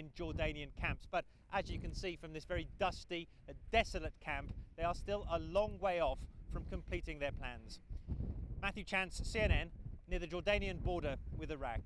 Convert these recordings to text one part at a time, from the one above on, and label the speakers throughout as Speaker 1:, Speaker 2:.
Speaker 1: in Jordanian camps, but as you can see from this very dusty, desolate camp, they are still a long way off from completing their plans. Matthew Chance, CNN, near the Jordanian border with Iraq.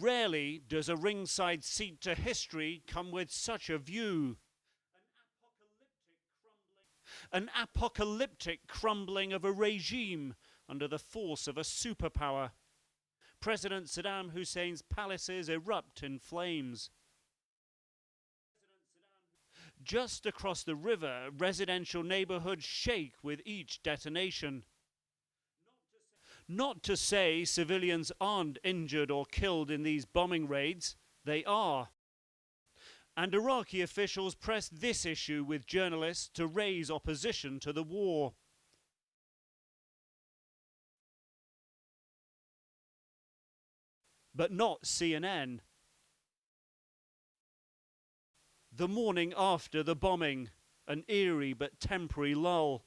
Speaker 2: Rarely does a ringside seat to history come with such a view. An apocalyptic crumbling of a regime under the force of a superpower. President Saddam Hussein's palaces erupt in flames. Just across the river, residential neighborhoods shake with each detonation. Not to say civilians aren't injured or killed in these bombing raids, they are. And Iraqi officials press this issue with journalists to raise opposition to the war. But not CNN. The morning after the bombing, an eerie but temporary lull.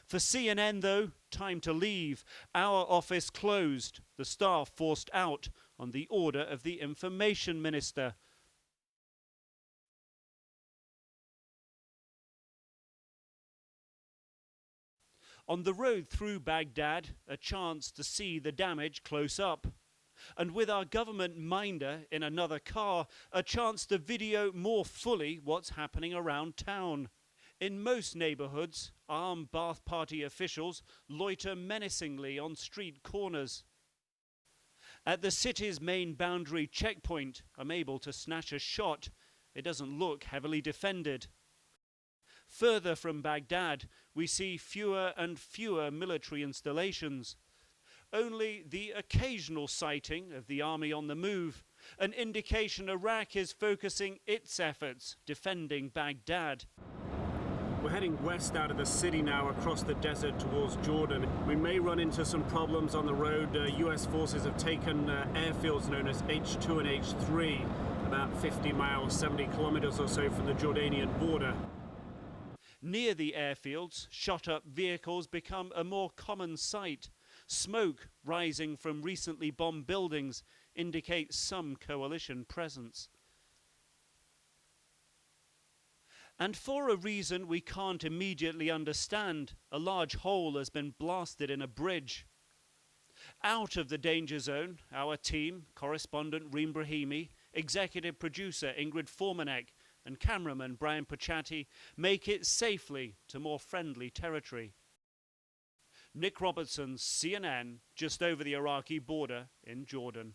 Speaker 2: For CNN, though, time to leave. Our office closed, the staff forced out on the order of the information minister. On the road through Baghdad, a chance to see the damage close up. And with our government minder in another car, a chance to video more fully what's happening around town. In most neighborhoods, armed Ba'ath Party officials loiter menacingly on street corners. At the city's main boundary checkpoint, I'm able to snatch a shot. It doesn't look heavily defended. Further from Baghdad, we see fewer and fewer military installations. Only the occasional sighting of the army on the move, an indication Iraq is focusing its efforts defending Baghdad.
Speaker 3: We're heading west out of the city now across the desert towards Jordan. We may run into some problems on the road. US forces have taken airfields known as H2 and H3, about 50 miles, 70 kilometers or so from the Jordanian border.
Speaker 2: Near the airfields, shot-up vehicles become a more common sight. Smoke rising from recently bombed buildings indicates some coalition presence. And for a reason we can't immediately understand, a large hole has been blasted in a bridge. Out of the danger zone, our team, correspondent Reem Brahimi, executive producer Ingrid Formanek, and cameraman Brian Puchatti make it safely to more friendly territory. Nick Robertson, CNN, just over the Iraqi border in Jordan.